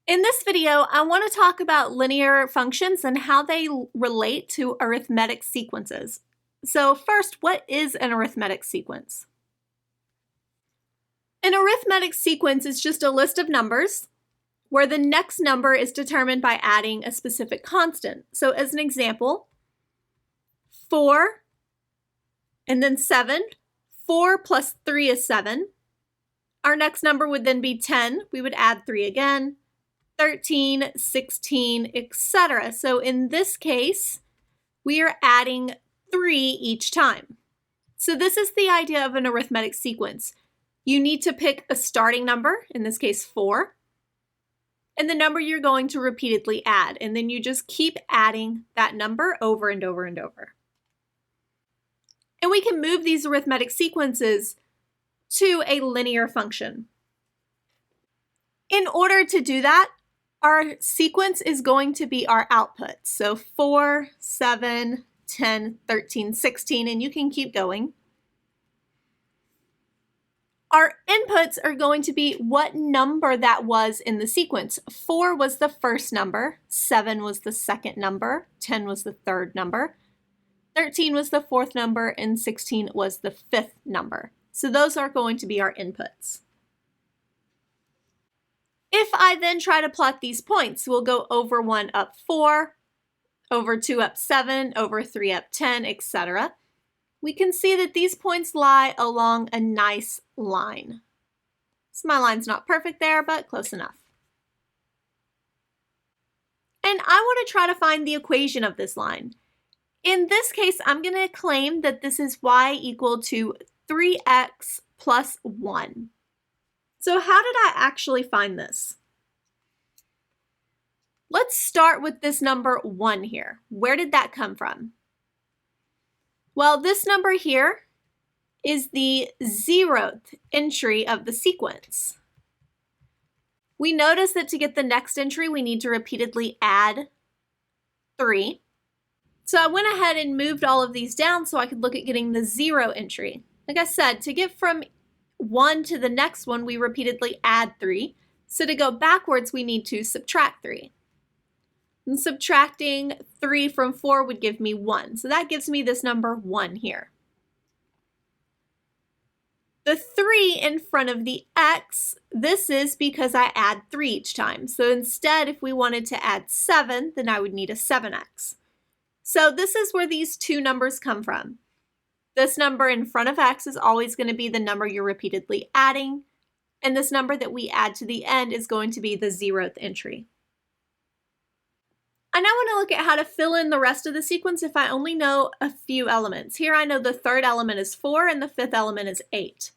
In this video, I want to talk about linear functions and how they relate to arithmetic sequences. So first, what is an arithmetic sequence? An arithmetic sequence is just a list of numbers where the next number is determined by adding a specific constant. So as an example, 4 and then 7. 4 plus 3 is 7. Our next number would then be 10. We would add 3 again. 13, 16, etc. So in this case, we are adding 3 each time. So this is the idea of an arithmetic sequence. You need to pick a starting number, in this case 4, and the number you're going to repeatedly add, and then you just keep adding that number over and over and over. And we can move these arithmetic sequences to a linear function. In order to do that, our sequence is going to be our output. So 4, 7, 10, 13, 16, and you can keep going. Our inputs are going to be what number that was in the sequence. 4 was the first number, 7 was the second number, 10 was the third number, 13 was the fourth number, and 16 was the fifth number. So those are going to be our inputs. If I then try to plot these points, we'll go over 1 up 4, over 2 up 7, over 3 up 10, etc. We can see that these points lie along a nice line. So my line's not perfect there, but close enough. And I want to try to find the equation of this line. In this case, I'm going to claim that this is y equal to 3x plus 1. So how did I actually find this? Let's start with this number 1 here. Where did that come from? Well, this number here is the 0th entry of the sequence. We notice that to get the next entry, we need to repeatedly add 3. So I went ahead and moved all of these down so I could look at getting the 0 entry. Like I said, to get from 1 to the next one, we repeatedly add 3. So to go backwards, we need to subtract 3. And subtracting 3 from 4 would give me 1. So that gives me this number 1 here. The 3 in front of the x, this is because I add 3 each time. So instead, if we wanted to add 7, then I would need a 7x. So this is where these two numbers come from. This number in front of x is always going to be the number you're repeatedly adding, and this number that we add to the end is going to be the 0th entry. I now want to look at how to fill in the rest of the sequence if I only know a few elements. Here I know the third element is 4 and the fifth element is 8.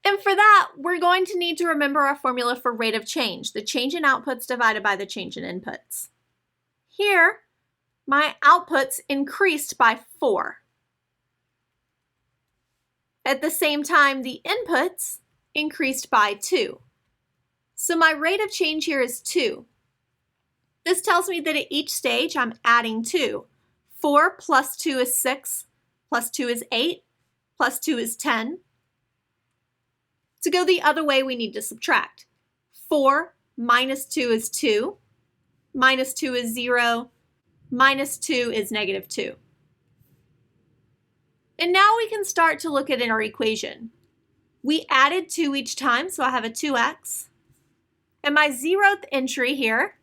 And for that, we're going to need to remember our formula for rate of change, the change in outputs divided by the change in inputs. Here, my outputs increased by 4. At the same time, the inputs increased by 2. So my rate of change here is 2. This tells me that at each stage, I'm adding 2. 4 plus 2 is 6, plus 2 is 8, plus 2 is 10. To go the other way, we need to subtract. 4 minus 2 is 2, minus 2 is 0, minus 2 is negative 2. And now we can start to look at our equation. We added 2 each time, so I have a 2x. And my 0th entry here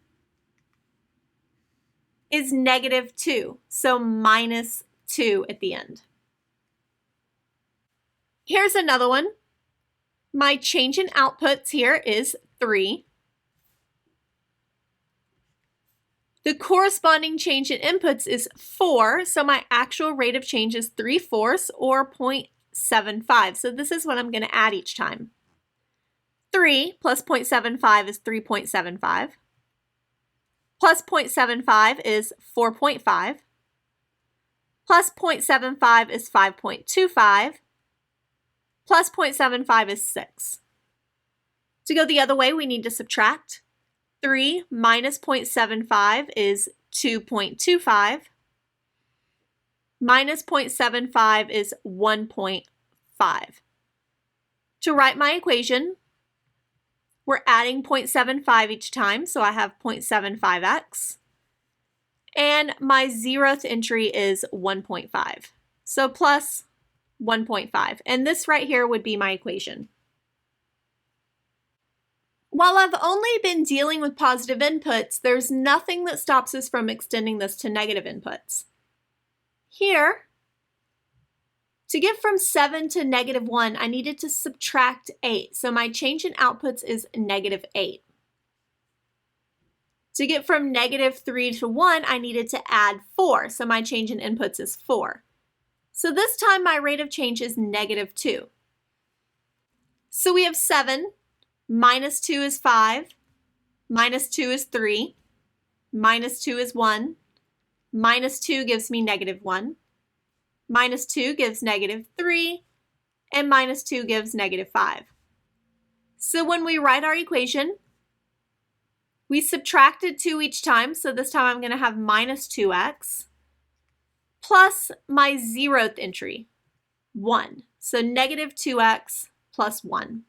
is negative 2, so minus 2 at the end. Here's another one. My change in outputs here is 3. The corresponding change in inputs is 4, so my actual rate of change is 3/4 or 0.75. So this is what I'm going to add each time. 3 plus 0.75 is 3.75. Plus 0.75 is 4.5. Plus 0.75 is 5.25. Plus 0.75 is 6. To go the other way, we need to subtract. 3 minus 0.75 is 2.25. Minus 0.75 is 1.5. To write my equation, We're adding 0.75 each time, so I have 0.75x. And my 0th entry is 1.5. So plus 1.5. And this right here would be my equation. While I've only been dealing with positive inputs, there's nothing that stops us from extending this to negative inputs. Here, to get from 7 to -1, I needed to subtract 8. So my change in outputs is -8. To get from -3 to 1, I needed to add 4. So my change in inputs is 4. So this time my rate of change is -2. So we have 7, minus 2 is 5, minus 2 is 3, minus 2 is 1, minus 2 gives me -1, minus 2 gives -3, and minus 2 gives -5. So when we write our equation, we subtracted 2 each time, so this time I'm going to have minus 2x, plus my 0th entry, 1. So -2x plus 1.